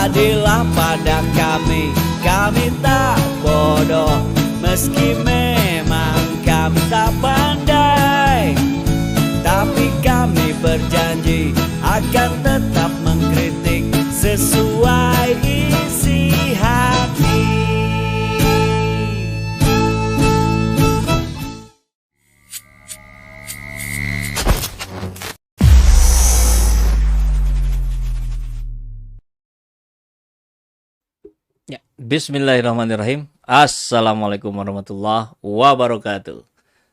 Jadilah pada kami tak bodoh, meski memang kami tak pandai, tapi kami berjanji akan tetap mengkritik sesuai isi hati. Ya, bismillahirrahmanirrahim. Assalamualaikum warahmatullahi wabarakatuh.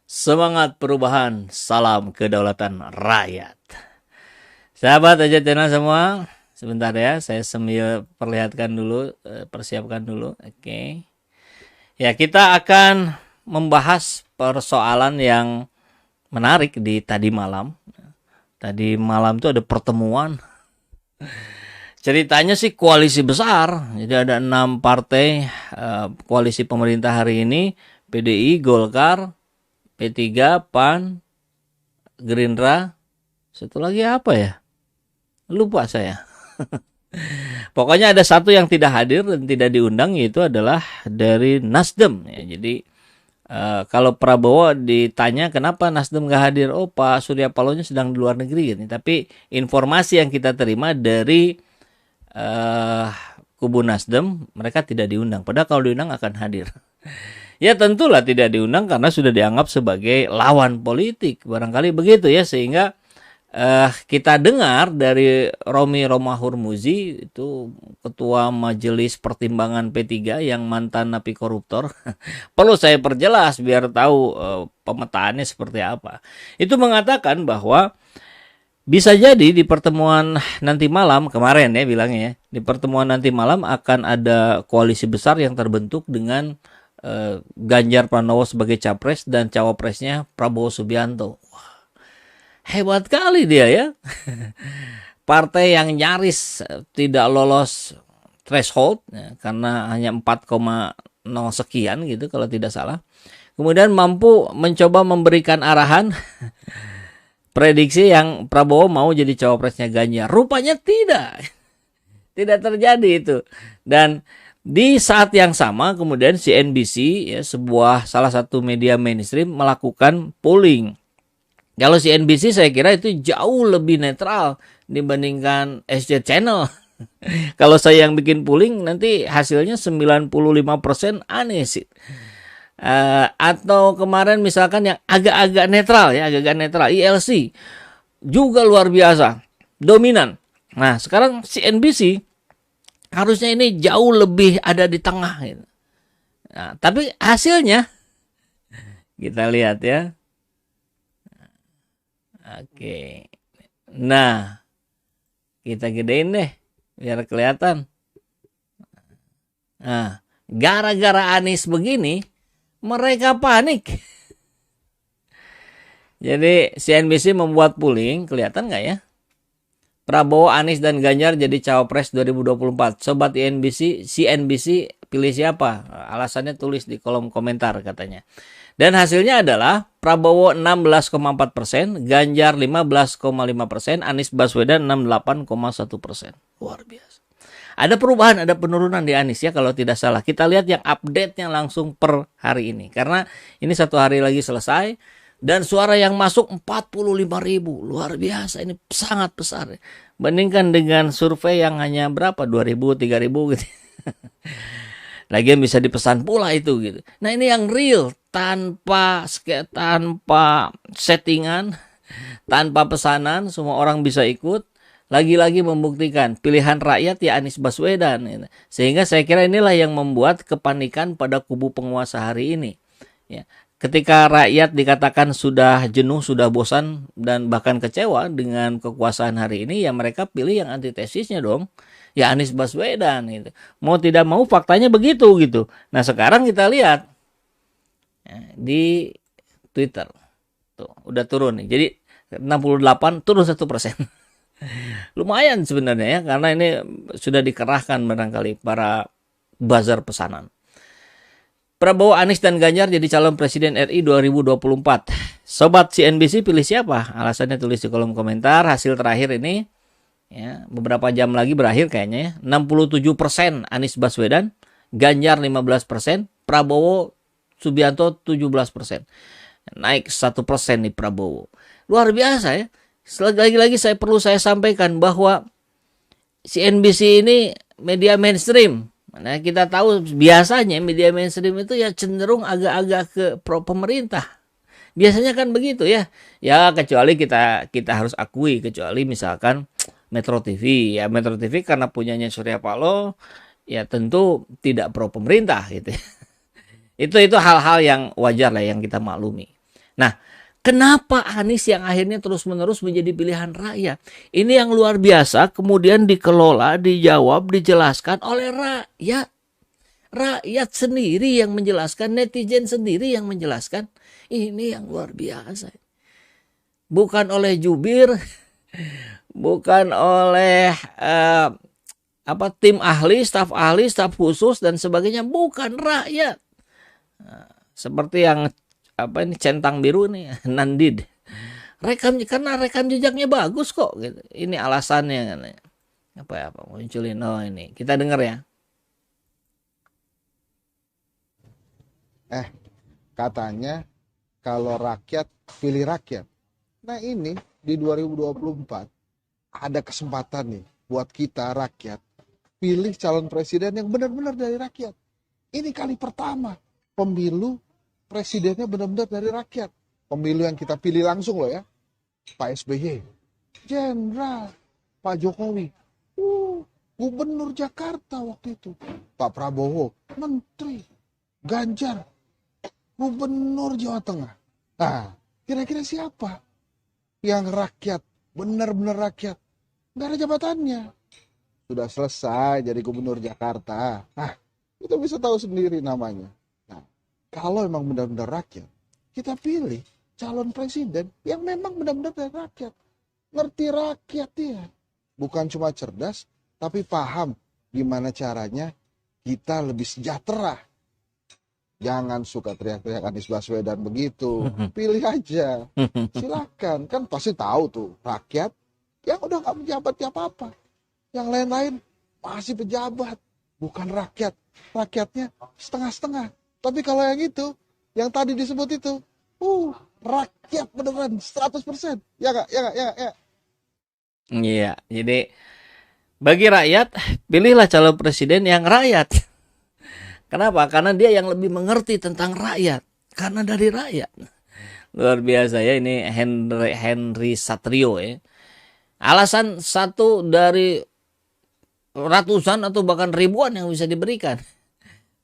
Semangat perubahan, salam kedaulatan rakyat. Sahabat Aja Channel semua, sebentar ya, saya sambil perlihatkan dulu, persiapkan dulu. Oke. Ya, kita akan membahas persoalan yang menarik di tadi malam. Tadi malam itu ada pertemuan. Ceritanya sih koalisi besar, jadi ada 6 partai koalisi pemerintah hari ini, PDI, Golkar, P3, PAN, Gerindra, satu lagi apa ya? Lupa saya. Pokoknya ada satu yang tidak hadir dan tidak diundang, yaitu adalah dari Nasdem. Ya, jadi kalau Prabowo ditanya kenapa Nasdem nggak hadir, oh Pak Surya Paloh sedang di luar negeri gitu. Tapi informasi yang kita terima dari kubu Nasdem, mereka tidak diundang. Padahal kalau diundang akan hadir. Ya tentulah tidak diundang karena sudah dianggap sebagai lawan politik. Barangkali begitu ya, sehingga kita dengar dari Romi Romahur Muzi, itu ketua Majelis Pertimbangan P3 yang mantan napi koruptor. Perlu saya perjelas biar tahu pemetaannya seperti apa. Itu mengatakan bahwa bisa jadi di pertemuan nanti malam, kemarin ya bilangnya ya, di pertemuan nanti malam akan ada koalisi besar yang terbentuk dengan Ganjar Pranowo sebagai capres dan cawapresnya Prabowo Subianto. Wah, hebat kali dia ya. Partai yang nyaris tidak lolos threshold ya, karena hanya 4,0 sekian gitu kalau tidak salah. Kemudian mampu mencoba memberikan arahan prediksi yang Prabowo mau jadi cawapresnya Ganjar. Rupanya tidak. Tidak terjadi itu. Dan di saat yang sama kemudian CNBC ya, salah satu media mainstream melakukan polling. Kalau CNBC saya kira itu jauh lebih netral dibandingkan SC Channel. Kalau saya yang bikin polling nanti hasilnya 95% Anies. Atau kemarin misalkan yang agak-agak netral ya, agak-agak netral, ILC juga luar biasa dominan. Nah sekarang CNBC harusnya ini jauh lebih ada di tengah gitu. Nah, tapi hasilnya kita lihat ya. Oke, nah kita gedein deh biar kelihatan. Nah gara-gara Anies begini mereka panik. Jadi CNBC membuat polling, kelihatan nggak ya? Prabowo, Anies, dan Ganjar jadi cawapres 2024. Sobat CNBC pilih siapa? Alasannya tulis di kolom komentar katanya. Dan hasilnya adalah Prabowo 16,4%, Ganjar 15,5%, Anies Baswedan 68,1%. Luar biasa. Ada perubahan, ada penurunan di Anies ya kalau tidak salah. Kita lihat yang update-nya langsung per hari ini. Karena ini 1 hari lagi selesai. Dan suara yang masuk 45.000. Luar biasa, ini sangat besar. Bandingkan dengan survei yang hanya berapa? 2.000, 3.000 gitu. Lagian bisa dipesan pula itu gitu. Nah ini yang real. Tanpa settingan, tanpa pesanan, semua orang bisa ikut. Lagi-lagi membuktikan pilihan rakyat ya Anies Baswedan. Sehingga saya kira inilah yang membuat kepanikan pada kubu penguasa hari ini. Ya. Ketika rakyat dikatakan sudah jenuh, sudah bosan, dan bahkan kecewa dengan kekuasaan hari ini, ya mereka pilih yang antitesisnya dong. Ya Anies Baswedan. Gitu. Mau tidak mau faktanya begitu gitu. Nah sekarang kita lihat ya, di Twitter. Tuh, udah turun nih. Jadi 68 turun 1%. Lumayan sebenarnya ya, karena ini sudah dikerahkan barangkali para buzzer pesanan. Prabowo, Anies, dan Ganjar jadi calon presiden RI 2024. Sobat CNBC pilih siapa? Alasannya tulis di kolom komentar. Hasil terakhir ini Ya, beberapa jam lagi berakhir kayaknya ya. 67% Anies Baswedan, Ganjar 15%, Prabowo Subianto 17%. Naik 1% nih Prabowo. Luar biasa ya. Lagi-lagi saya sampaikan bahwa CNBC ini media mainstream. Nah, kita tahu biasanya media mainstream itu ya cenderung agak-agak ke pro pemerintah. Biasanya kan begitu ya. Ya kecuali kita harus akui, kecuali misalkan Metro TV. Ya Metro TV karena punyanya Surya Paloh, ya tentu tidak pro pemerintah gitu. Itu hal-hal yang wajar lah yang kita maklumi. Nah, kenapa Anies yang akhirnya terus-menerus menjadi pilihan rakyat? Ini yang luar biasa, kemudian dikelola, dijawab, dijelaskan oleh rakyat. Rakyat sendiri yang menjelaskan, netizen sendiri yang menjelaskan. Ini yang luar biasa. Bukan oleh jubir, bukan oleh tim ahli, staf khusus dan sebagainya, bukan rakyat. Seperti yang centang biru nih, Nandid. Karena rekam jejaknya bagus kok gitu. Ini alasannya kan. Apa munculin ini. Kita dengar ya. Katanya kalau rakyat pilih rakyat. Nah ini di 2024 ada kesempatan nih buat kita rakyat pilih calon presiden yang benar-benar dari rakyat. Ini kali pertama pemilu presidennya benar-benar dari rakyat. Pemilu yang kita pilih langsung loh ya. Pak SBY, Jenderal, Pak Jokowi, Gubernur Jakarta waktu itu, Pak Prabowo, Menteri, Ganjar, Gubernur Jawa Tengah. Nah, kira-kira siapa yang rakyat, benar-benar rakyat, nggak ada jabatannya, sudah selesai jadi Gubernur Jakarta. Nah, kita bisa tahu sendiri namanya. Nah, kalau emang benar-benar rakyat, kita pilih calon presiden yang memang benar-benar dari rakyat. Ngerti rakyat dia. Bukan cuma cerdas, tapi paham gimana caranya kita lebih sejahtera. Jangan suka teriak-teriak Anies Baswedan begitu. Pilih aja. Silakan. Kan pasti tahu tuh rakyat yang udah gak menjabat apa-apa. Yang lain-lain masih pejabat. Bukan rakyat. Rakyatnya setengah-setengah. Tapi kalau yang itu, yang tadi disebut itu, rakyat beneran 100%. Ya gak? Iya, jadi bagi rakyat, pilihlah calon presiden yang rakyat. Kenapa? Karena dia yang lebih mengerti tentang rakyat. Karena dari rakyat. Luar biasa ya, ini Henry Satrio ya. Alasan satu dari ratusan atau bahkan ribuan yang bisa diberikan.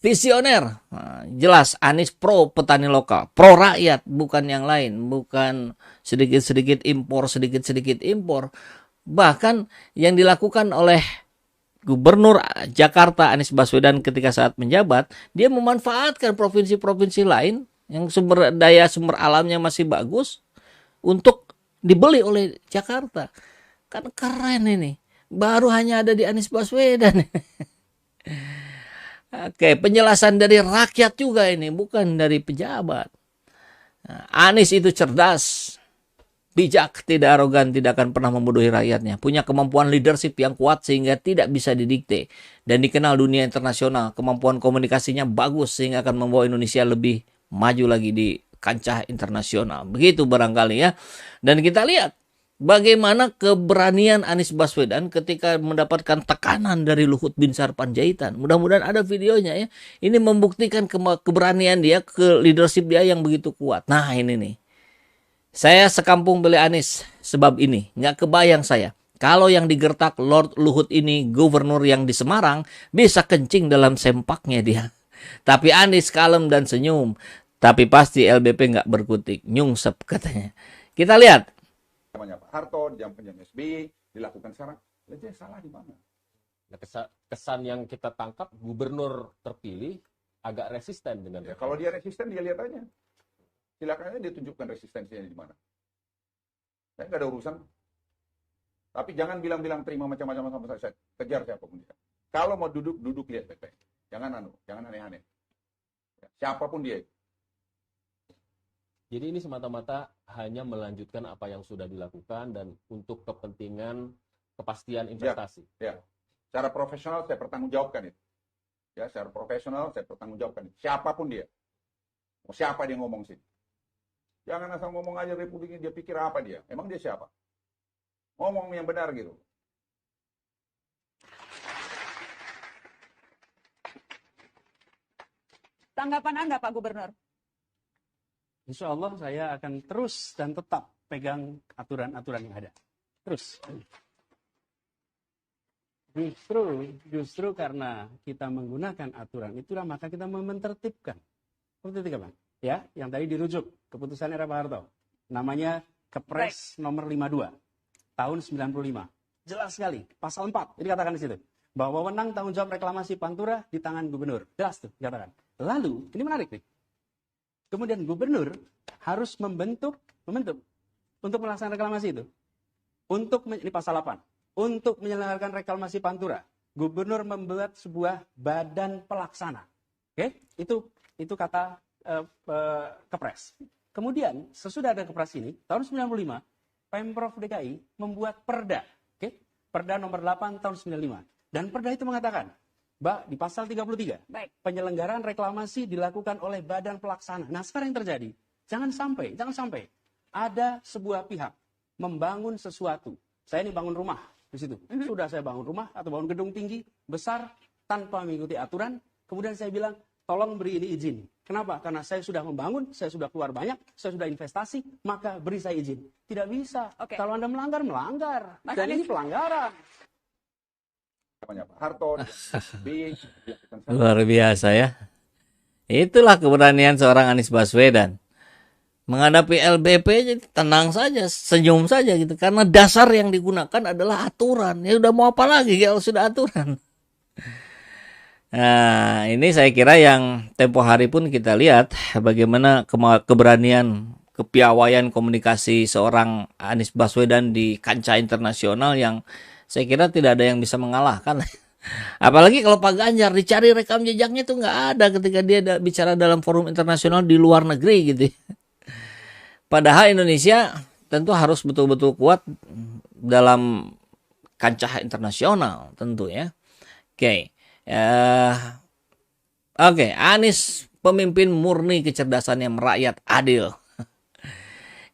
Visioner. Nah, jelas Anies pro petani lokal, pro rakyat, bukan yang lain, bukan sedikit-sedikit impor. Bahkan yang dilakukan oleh Gubernur Jakarta Anies Baswedan ketika saat menjabat, dia memanfaatkan provinsi-provinsi lain yang sumber alamnya masih bagus untuk dibeli oleh Jakarta. Kan keren ini. Baru hanya ada di Anies Baswedan. Oke, penjelasan dari rakyat juga ini, bukan dari pejabat. Nah, Anies itu cerdas, bijak, tidak arogan, tidak akan pernah membodohi rakyatnya. Punya kemampuan leadership yang kuat sehingga tidak bisa didikte. Dan dikenal dunia internasional. Kemampuan komunikasinya bagus sehingga akan membawa Indonesia lebih maju lagi di kancah internasional. Begitu barangkali ya. Dan kita lihat bagaimana keberanian Anies Baswedan ketika mendapatkan tekanan dari Luhut Binsar Panjaitan. Mudah-mudahan ada videonya ya. Ini membuktikan keberanian dia, ke leadership dia yang begitu kuat. Nah ini nih. Saya sekampung beli Anies sebab ini. Nggak kebayang saya. Kalau yang digertak Lord Luhut ini, gubernur yang di Semarang, bisa kencing dalam sempaknya dia. Tapi Anies kalem dan senyum. Tapi pasti LBP nggak berkutik. Nyungsep katanya. Kita lihat. Namanya Pak Harto, jam SBY, dilakukan sekarang. Jadi salah di mana? Nah, kesan yang kita tangkap, gubernur terpilih agak resisten dengan ya, kalau dia resisten, dia lihat aja. Silakan aja dia tunjukkan resistensinya di mana. Saya nggak ada urusan. Tapi jangan bilang-bilang terima macam-macam sama saya. Kejar siapapun dia. Kalau mau duduk lihat baik-baik. Jangan aneh-aneh. Ya, siapapun dia. Jadi ini semata-mata hanya melanjutkan apa yang sudah dilakukan dan untuk kepentingan kepastian investasi. Ya, secara profesional saya pertanggungjawabkan itu. Ya, secara profesional saya pertanggungjawabkan itu. Siapapun dia. Mau siapa dia ngomong sih? Jangan asal ngomong aja Republik ini, dia pikir apa dia? Emang dia siapa? Ngomong yang benar gitu. Tanggapan Anda, Pak Gubernur? Insya Allah saya akan terus dan tetap pegang aturan-aturan yang ada. Terus. Justru karena kita menggunakan aturan itulah maka kita menertibkan. Seperti itu kan, ya, yang tadi dirujuk keputusan era Pak Harto. Namanya Kepres nomor 52 tahun 95. Jelas sekali, pasal 4 ini katakan di situ bahwa wewenang tanggung jawab reklamasi Pantura di tangan gubernur. Jelas tuh dikatakan. Lalu ini menarik nih. Kemudian gubernur harus membentuk untuk melaksanakan reklamasi itu. Ini pasal 8. Untuk menyelenggarakan reklamasi Pantura, gubernur membuat sebuah badan pelaksana. Oke? Itu kata Kepres. Kemudian sesudah ada Kepres ini, tahun 95, Pemprov DKI membuat Perda. Oke? Perda nomor 8 tahun 95. Dan Perda itu mengatakan, di pasal 33, penyelenggaraan reklamasi dilakukan oleh badan pelaksana. Nah, sekarang yang terjadi, jangan sampai ada sebuah pihak membangun sesuatu. Saya ini bangun rumah di situ. Sudah saya bangun rumah atau bangun gedung tinggi, besar, tanpa mengikuti aturan. Kemudian saya bilang, tolong beri ini izin. Kenapa? Karena saya sudah membangun, saya sudah keluar banyak, saya sudah investasi, maka beri saya izin. Tidak bisa. Kalau Anda melanggar. Dan ini pelanggaran. Pak Harto, Luar biasa ya. Itulah keberanian seorang Anies Baswedan. Menghadapi LBP tenang saja, senyum saja gitu. Karena dasar yang digunakan adalah aturan. Ya udah mau apa lagi kalau sudah aturan. Nah, ini saya kira yang tempo hari pun kita lihat bagaimana keberanian, kepiawaian komunikasi seorang Anies Baswedan di kancah internasional yang saya kira tidak ada yang bisa mengalahkan. Apalagi kalau Pak Ganjar dicari rekam jejaknya itu nggak ada ketika dia bicara dalam forum internasional di luar negeri gitu. Padahal Indonesia tentu harus betul-betul kuat dalam kancah internasional tentu ya. Oke, Anies pemimpin murni kecerdasannya merakyat adil.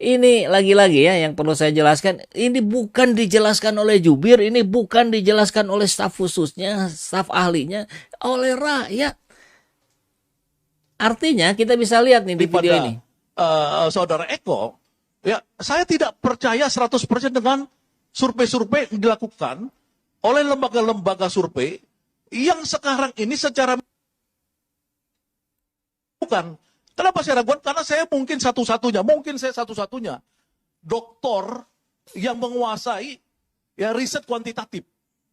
Ini lagi-lagi ya yang perlu saya jelaskan. Ini bukan dijelaskan oleh jubir, ini bukan dijelaskan oleh staf khususnya, staf ahlinya, oleh rakyat. Artinya kita bisa lihat nih di video ini. Saudara Eko, ya saya tidak percaya 100% dengan survei-survei yang dilakukan oleh lembaga-lembaga survei yang sekarang ini secara bukan. Kenapa saya ragukan? Karena saya mungkin satu-satunya doktor yang menguasai ya riset kuantitatif.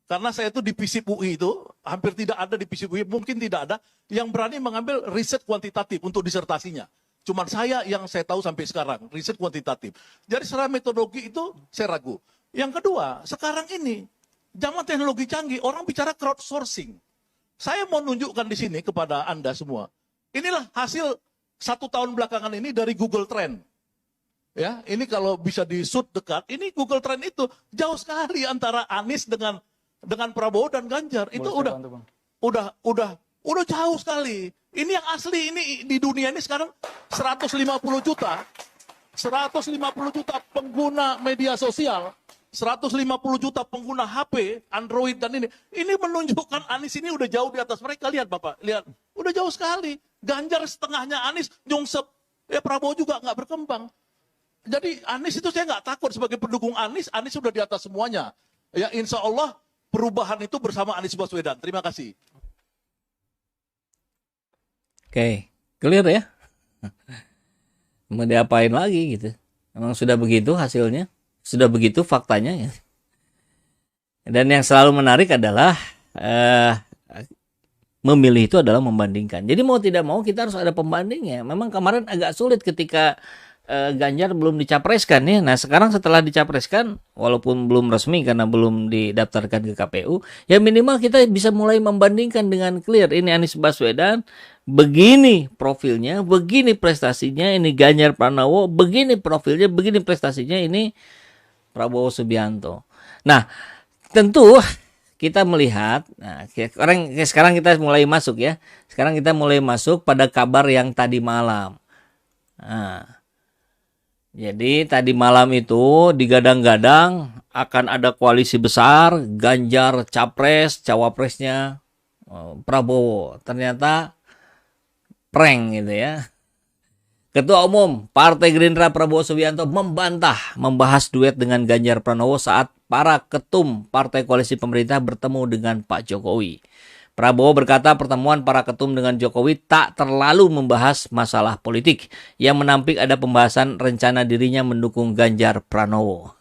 Karena saya itu di FISIP UI itu, hampir tidak ada di FISIP UI, mungkin tidak ada yang berani mengambil riset kuantitatif untuk disertasinya. Cuman saya yang saya tahu sampai sekarang, riset kuantitatif. Jadi secara metodologi itu saya ragu. Yang kedua, sekarang ini, zaman teknologi canggih, orang bicara crowdsourcing. Saya mau nunjukkan di sini kepada Anda semua. Inilah hasil 1 tahun belakangan ini dari Google Trend. Ya, ini kalau bisa di-shoot dekat, ini Google Trend itu jauh sekali antara Anies dengan Prabowo dan Ganjar. Itu udah jauh sekali. Ini yang asli, ini di dunia ini sekarang 150 juta pengguna media sosial, 150 juta pengguna HP, Android dan ini menunjukkan Anies ini udah jauh di atas mereka. Lihat Bapak, lihat, udah jauh sekali. Ganjar setengahnya Anies, nyungsep, ya Prabowo juga nggak berkembang. Jadi Anies itu saya nggak takut sebagai pendukung Anies sudah di atas semuanya. Ya insya Allah perubahan itu bersama Anies Baswedan. Terima kasih. Oke, clear ya. Mau diapain lagi gitu. Memang sudah begitu hasilnya. Sudah begitu faktanya ya. Dan yang selalu menarik adalah memilih itu adalah membandingkan. Jadi mau tidak mau kita harus ada pembandingnya. Memang kemarin agak sulit ketika Ganjar belum dicapreskan ya. Nah sekarang setelah dicapreskan, walaupun belum resmi karena belum didaftarkan ke KPU, ya minimal kita bisa mulai membandingkan dengan clear. Ini Anies Baswedan, begini profilnya, begini prestasinya. Ini Ganjar Pranowo, begini profilnya, begini prestasinya. Ini Prabowo Subianto. Nah tentu kita melihat, nah, sekarang kita mulai masuk ya. Sekarang kita mulai masuk pada kabar yang tadi malam. Nah, jadi tadi malam itu digadang-gadang akan ada koalisi besar, Ganjar capres, cawapresnya Prabowo. Ternyata prank gitu ya. Ketua Umum Partai Gerindra Prabowo Subianto membahas duet dengan Ganjar Pranowo saat para ketum partai koalisi pemerintah bertemu dengan Pak Jokowi. Prabowo berkata pertemuan para ketum dengan Jokowi tak terlalu membahas masalah politik, yang menampik ada pembahasan rencana dirinya mendukung Ganjar Pranowo.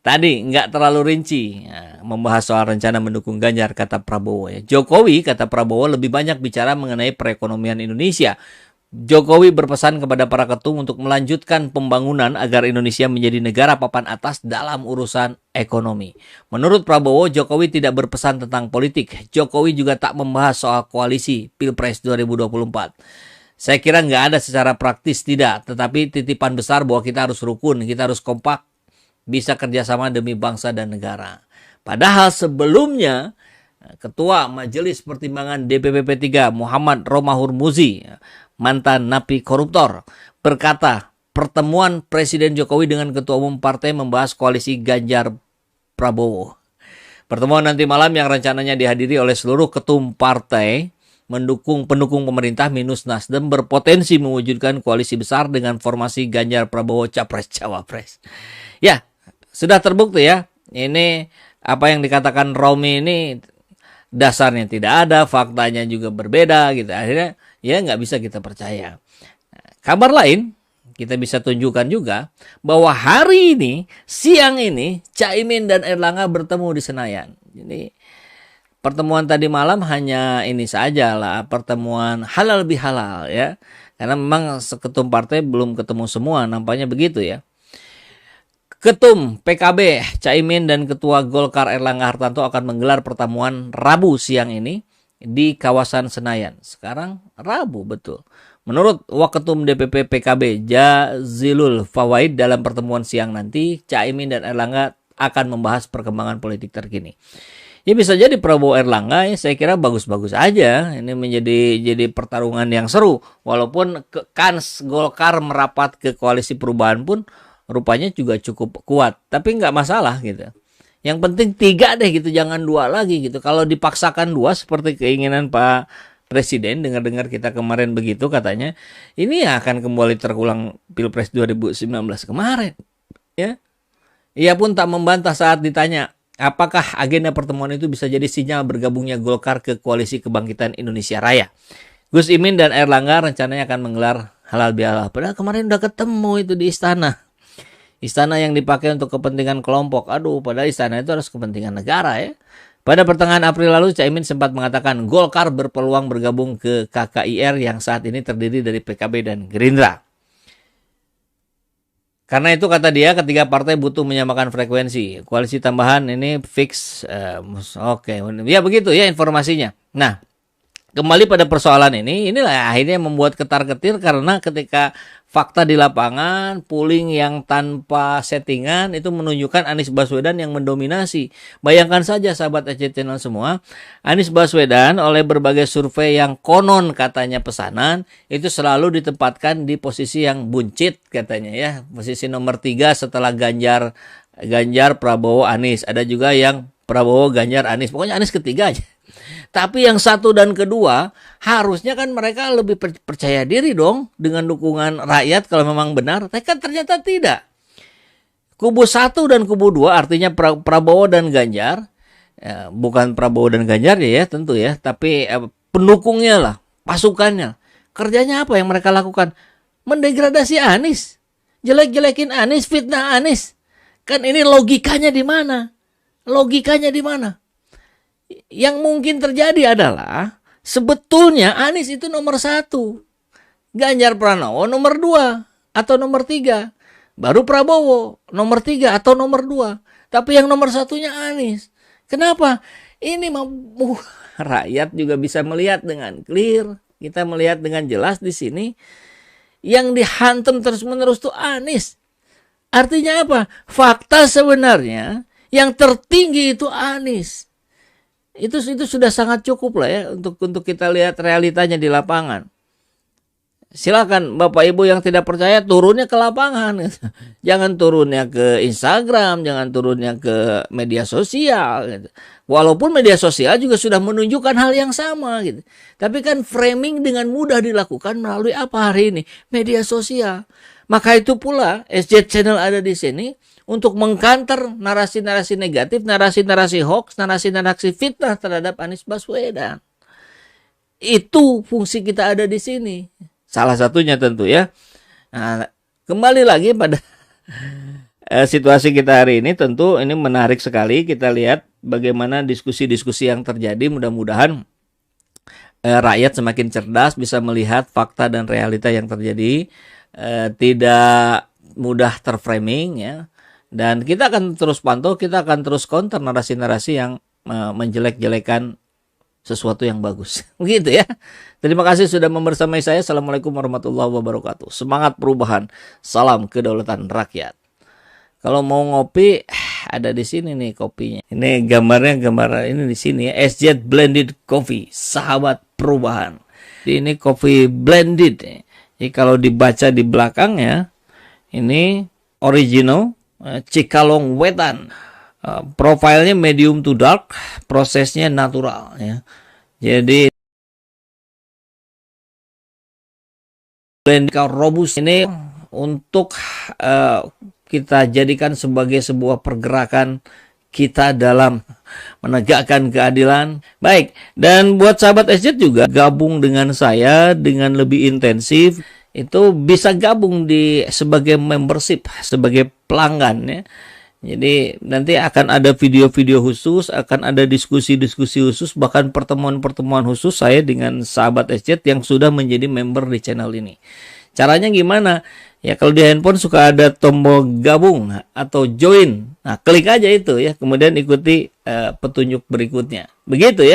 Tadi nggak terlalu rinci membahas soal rencana mendukung Ganjar, kata Prabowo. Jokowi, kata Prabowo, lebih banyak bicara mengenai perekonomian Indonesia. Jokowi berpesan kepada para ketum untuk melanjutkan pembangunan agar Indonesia menjadi negara papan atas dalam urusan ekonomi. Menurut Prabowo, Jokowi tidak berpesan tentang politik. Jokowi juga tak membahas soal koalisi Pilpres 2024. Saya kira nggak ada secara praktis, tidak. Tetapi titipan besar bahwa kita harus rukun, kita harus kompak, bisa kerjasama demi bangsa dan negara. Padahal sebelumnya, Ketua Majelis Pertimbangan DPP P3 Muhammad Romahur Muzi, mantan napi koruptor, berkata pertemuan Presiden Jokowi dengan Ketua Umum Partai membahas koalisi Ganjar Prabowo. Pertemuan nanti malam yang rencananya dihadiri oleh seluruh ketum partai pendukung pemerintah minus Nasdem berpotensi mewujudkan koalisi besar dengan formasi Ganjar Prabowo Capres-Cawapres. Ya, sudah terbukti ya. Ini apa yang dikatakan Romi ini dasarnya tidak ada, faktanya juga berbeda gitu. Akhirnya ya nggak bisa kita percaya. Kabar lain kita bisa tunjukkan juga bahwa hari ini, siang ini, Caimin dan Erlangga bertemu di Senayan. Jadi pertemuan tadi malam hanya ini saja lah, pertemuan halal bihalal ya. Karena memang seketum partai belum ketemu semua, nampaknya begitu ya. Ketum PKB Caimin dan Ketua Golkar Erlangga Hartarto akan menggelar pertemuan Rabu siang ini di kawasan Senayan. Sekarang Rabu, betul. Menurut Waketum DPP PKB Jazilul Fawaid, dalam pertemuan siang nanti Caimin dan Erlangga akan membahas perkembangan politik terkini. Ya bisa jadi Prabowo Erlangga ya saya kira bagus-bagus aja. Ini jadi pertarungan yang seru. Walaupun kans Golkar merapat ke koalisi perubahan pun rupanya juga cukup kuat, tapi nggak masalah gitu. Yang penting 3 deh gitu, jangan 2 lagi gitu. Kalau dipaksakan 2 seperti keinginan Pak Presiden, dengar-dengar kita kemarin begitu katanya, ini akan kembali terulang Pilpres 2019 kemarin. Ya, ia pun tak membantah saat ditanya apakah agenda pertemuan itu bisa jadi sinyal bergabungnya Golkar ke Koalisi Kebangkitan Indonesia Raya. Gus Imin dan Erlangga rencananya akan menggelar halal bihalal. Padahal kemarin udah ketemu itu di istana. Istana yang dipakai untuk kepentingan kelompok. Aduh, padahal istana itu harus kepentingan negara ya. Pada pertengahan April lalu, Caimin sempat mengatakan Golkar berpeluang bergabung ke KKIR yang saat ini terdiri dari PKB dan Gerindra. Karena itu kata dia, ketiga partai butuh menyamakan frekuensi. Koalisi tambahan ini fix. Oke, ya begitu ya informasinya. Nah, kembali pada persoalan ini, inilah akhirnya membuat ketar-ketir karena ketika fakta di lapangan, polling yang tanpa settingan itu menunjukkan Anies Baswedan yang mendominasi. Bayangkan saja sahabat EC Channel semua, Anies Baswedan oleh berbagai survei yang konon katanya pesanan, itu selalu ditempatkan di posisi yang buncit katanya ya. Posisi nomor 3 setelah Ganjar, Prabowo, Anies. Ada juga yang Prabowo, Ganjar, Anies. Pokoknya Anies ketiga aja. Tapi yang 1 dan 2 harusnya kan mereka lebih percaya diri dong dengan dukungan rakyat kalau memang benar. Tapi kan ternyata tidak. Kubu 1 dan kubu 2 artinya Prabowo dan Ganjar. Ya, bukan Prabowo dan Ganjar ya tentu ya. Tapi pendukungnya lah, pasukannya. Kerjanya apa yang mereka lakukan? Mendegradasi Anies. Jelek-jelekin Anies, fitnah Anies. Kan ini logikanya di mana? Logikanya di mana? Yang mungkin terjadi adalah sebetulnya Anies itu nomor 1, Ganjar Pranowo nomor 2 atau nomor 3, baru Prabowo nomor 3 atau nomor 2. Tapi yang nomor 1-nya Anies. Kenapa? Ini rakyat juga bisa melihat dengan clear. Kita melihat dengan jelas di sini yang dihantam terus-menerus tuh Anies. Artinya apa? Fakta sebenarnya Yang tertinggi itu Anies. Itu sudah sangat cukup lah ya untuk kita lihat realitanya di lapangan. Silakan Bapak Ibu yang tidak percaya turunnya ke lapangan. Jangan turunnya ke Instagram, jangan turunnya ke media sosial gitu. Walaupun media sosial juga sudah menunjukkan hal yang sama gitu. Tapi kan framing dengan mudah dilakukan melalui apa hari ini? Media sosial. Maka itu pula SJ Channel ada di sini untuk mengkanter narasi-narasi negatif, narasi-narasi hoax, narasi-narasi fitnah terhadap Anies Baswedan. Itu fungsi kita ada di sini. Salah satunya tentu ya. Nah, kembali lagi pada situasi kita hari ini, tentu ini menarik sekali. Kita lihat bagaimana diskusi-diskusi yang terjadi. Mudah-mudahan rakyat semakin cerdas, bisa melihat fakta dan realita yang terjadi, tidak mudah terframing ya. Dan kita akan terus pantau, kita akan terus counter narasi-narasi yang menjelek-jelekan sesuatu yang bagus. Begitu ya. Terima kasih sudah membersamai saya. Assalamualaikum warahmatullahi wabarakatuh. Semangat perubahan. Salam kedaulatan rakyat. Kalau mau ngopi, ada di sini nih kopinya. Ini gambar ini di sini ya. SJ Blended Coffee, sahabat perubahan. Ini coffee blended. Jadi kalau dibaca di belakangnya, ini original Cikalong Wetan. Profilnya medium to dark, prosesnya natural ya. Jadi blend robust ini untuk kita jadikan sebagai sebuah pergerakan kita dalam menegakkan keadilan. Baik, dan buat sahabat SJ juga gabung dengan saya dengan lebih intensif, itu bisa gabung di sebagai membership, sebagai pelanggan ya. Jadi nanti akan ada video-video khusus, akan ada diskusi-diskusi khusus, bahkan pertemuan-pertemuan khusus saya dengan sahabat SJ yang sudah menjadi member di channel ini. Caranya gimana? Ya kalau di handphone suka ada tombol gabung atau join. Nah, klik aja itu ya, kemudian ikuti petunjuk berikutnya. Begitu ya.